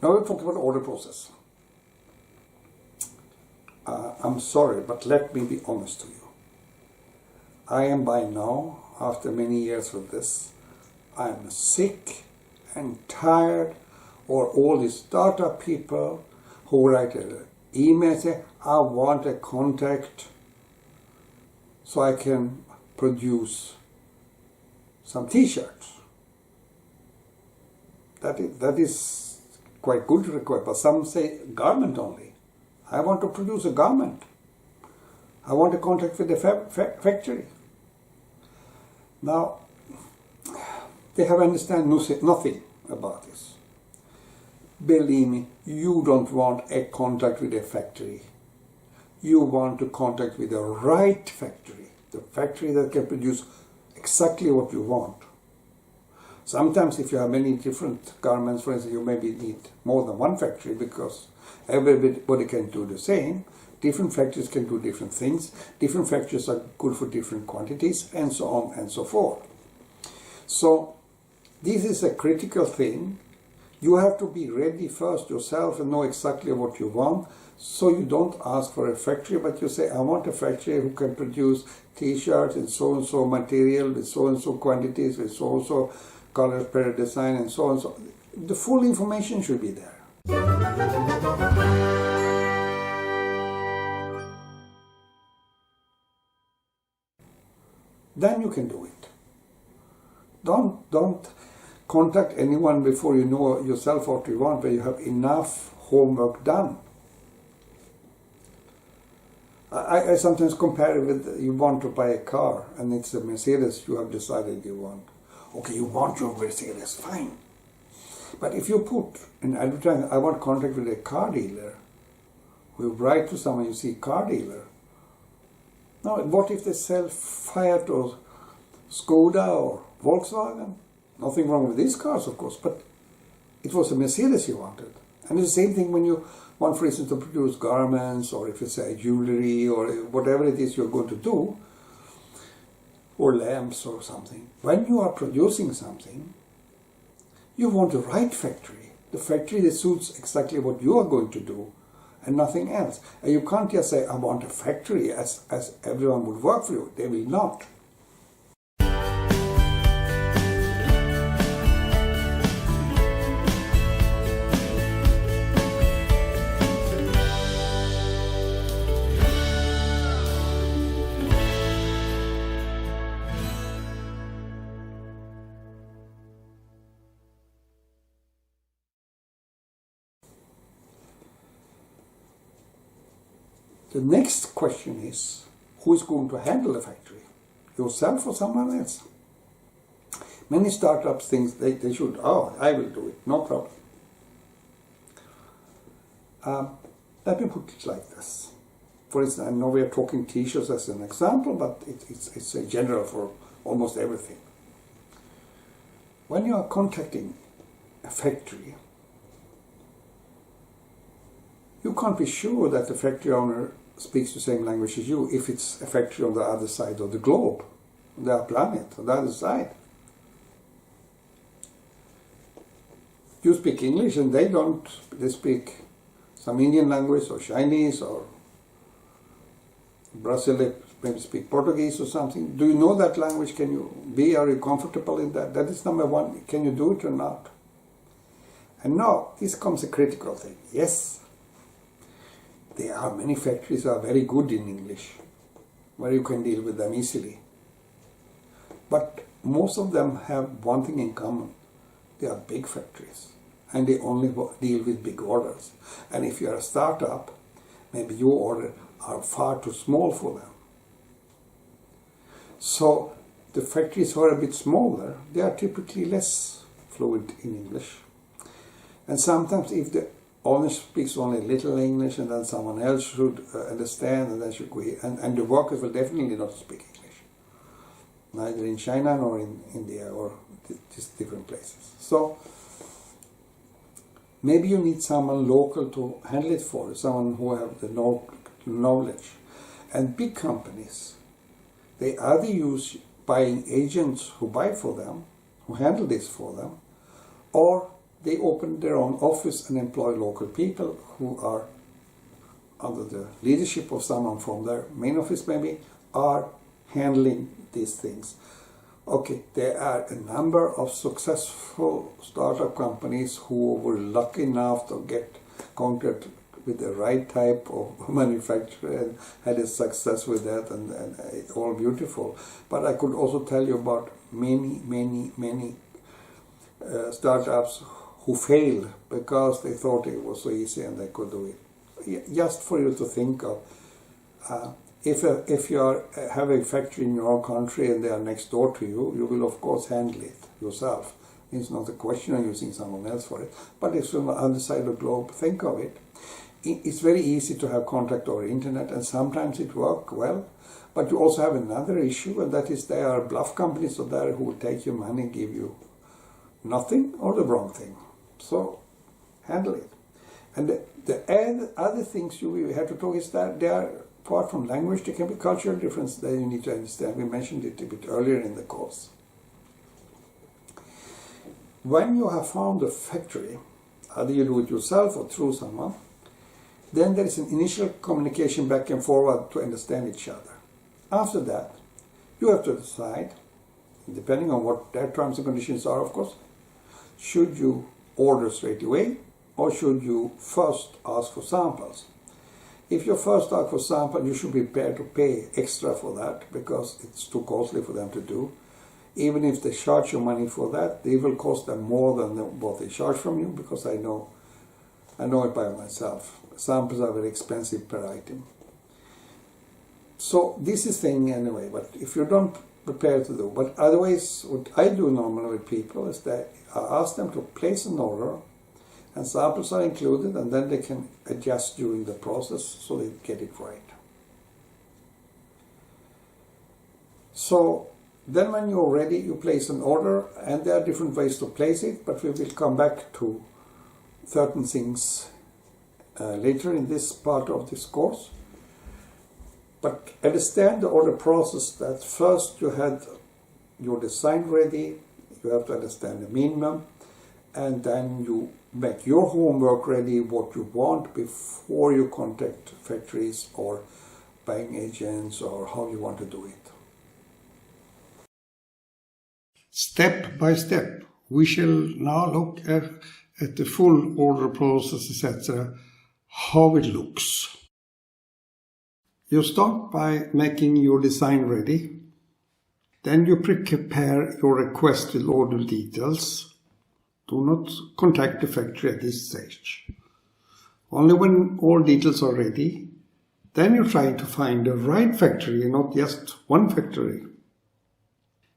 Now we talk about order process. I'm sorry, but let me be honest to you. I am by now, after many years of this, I'm sick and tired of all these startup people who write an email and say, I want a contact so I can produce some t-shirts. That is quite good request, but some say garment only. I want to produce a garment. I want a contact with the factory. Now, they have understand nothing about this. Believe me, you don't want a contact with a factory. You want to contact with the right factory, the factory that can produce exactly what you want. Sometimes if you have many different garments, for instance, you maybe need more than one factory because everybody can do the same. Different factories can do different things. Different factories are good for different quantities, and so on and so forth. So this is a critical thing. You have to be ready first yourself and know exactly what you want. So you don't ask for a factory, but you say, I want a factory who can produce t-shirts in so-and-so material, with so-and-so quantities, with so-and-so color, pattern, design, and so on. So the full information should be there. Then you can do it. Don't contact anyone before you know yourself what you want, but you have enough homework done. I sometimes compare it with, you want to buy a car and it's a Mercedes you have decided you want. Okay, you want your Mercedes, fine. But if you put in advertising, I want contact with a car dealer, you write to someone, you see car dealer. Now, what if they sell Fiat or Skoda or Volkswagen? Nothing wrong with these cars, of course, but it was a Mercedes you wanted. And it's the same thing when you want, for instance, to produce garments, or if you say jewelry, or whatever it is you're going to do, or lamps or something. When you are producing something, you want the right factory, the factory that suits exactly what you are going to do, and nothing else. And you can't just say, I want a factory as everyone would work for you. They will not. The next question is, who is going to handle the factory? Yourself or someone else? Many startups think they should, I will do it, no problem. Let me put it like this. For instance, I know we are talking t-shirts as an example, but it's a general for almost everything. When you are contacting a factory, you can't be sure that the factory owner speaks the same language as you if it's a factory on the other side of the globe, on the planet, on the other side. You speak English and they don't. They speak some Indian language or Chinese, or Brazil, they maybe speak Portuguese or something. Do you know that language? Are you comfortable in that? That is number one. Can you do it or not? And now, this comes a critical thing. Yes, there are many factories that are very good in English, where you can deal with them easily. But most of them have one thing in common. They are big factories, and they only deal with big orders. And if you are a startup, maybe your orders are far too small for them. So the factories who are a bit smaller, they are typically less fluent in English. And sometimes if the owner speaks only a little English, and then someone else should understand, and then should go here. And the workers will definitely not speak English, neither in China nor in India or just different places. So maybe you need someone local to handle it for you, someone who have the knowledge. And big companies, they either use buying agents who buy for them, who handle this for them, or they open their own office and employ local people who are under the leadership of someone from their main office maybe, are handling these things. Okay, there are a number of successful startup companies who were lucky enough to get contact with the right type of manufacturer and had a success with that, and it's all beautiful. But I could also tell you about many startups who failed because they thought it was so easy and they could do it. Just for you to think of, if you have a factory in your own country and they are next door to you, you will of course handle it yourself. It's not a question of using someone else for it. But if you're on the other side of the globe, think of it. It's very easy to have contact over internet, and sometimes it works well. But you also have another issue, and that is there are bluff companies out there who will take your money and give you nothing or the wrong thing. So handle it. And the other things you have to talk is that they are, apart from language, there can be cultural difference that you need to understand. We mentioned it a bit earlier in the course. When you have found a factory, either you do it yourself or through someone, then there is an initial communication back and forward to understand each other. After that, you have to decide, depending on what their terms and conditions are, of course, should you order straight away or should you first ask for samples? If you first ask for sample, you should be prepared to pay extra for that because it's too costly for them to do. Even if they charge you money for that, they will cost them more than what they charge from you, because I know it by myself. Samples are very expensive per item. So this is thing anyway, but if you don't prepare to do, but otherwise what I do normally with people is that I ask them to place an order and samples are included, and then they can adjust during the process so they get it right. So then when you're ready, you place an order, and there are different ways to place it, but we will come back to certain things later in this part of this course. But understand the order process, that first you had your design ready, you have to understand the minimum, and then you make your homework ready, what you want, before you contact factories or buying agents or how you want to do it. Step by step, we shall now look at the full order process, etc., how it looks. You start by making your design ready. Then you prepare your request with order details. Do not contact the factory at this stage. Only when all details are ready, then you try to find the right factory, not just one factory.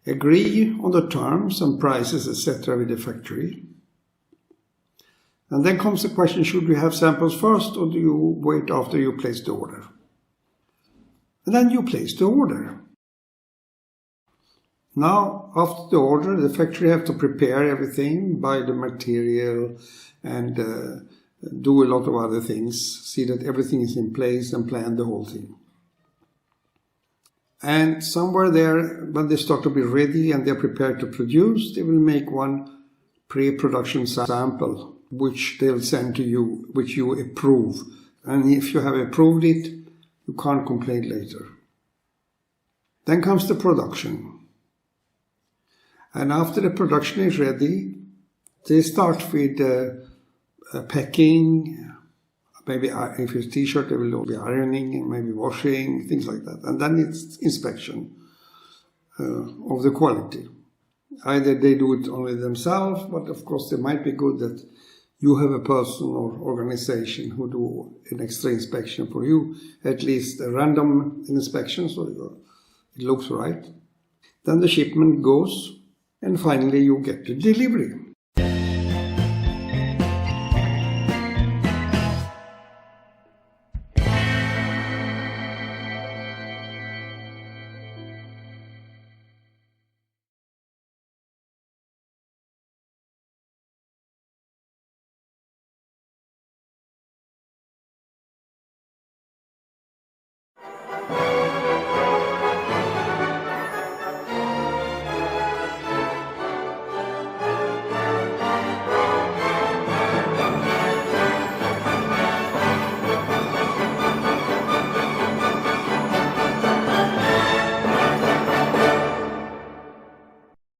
Agree on the terms and prices, etc. with the factory. And then comes the question, should we have samples first or do you wait after you place the order? And then you place the order. Now, after the order, the factory have to prepare everything, buy the material and do a lot of other things, see that everything is in place and plan the whole thing. And somewhere there, when they start to be ready and they're prepared to produce, they will make one pre-production sample, which they'll send to you, which you approve. And if you have approved it, you can't complain later. Then comes the production. And after the production is ready, they start with packing. Maybe if it's t-shirt, they will be ironing and maybe washing, things like that. And then it's inspection of the quality. Either they do it only themselves, but of course it might be good that you have a person or organization who do an extra inspection for you, at least a random inspection, so it looks right. Then the shipment goes, and finally you get the delivery.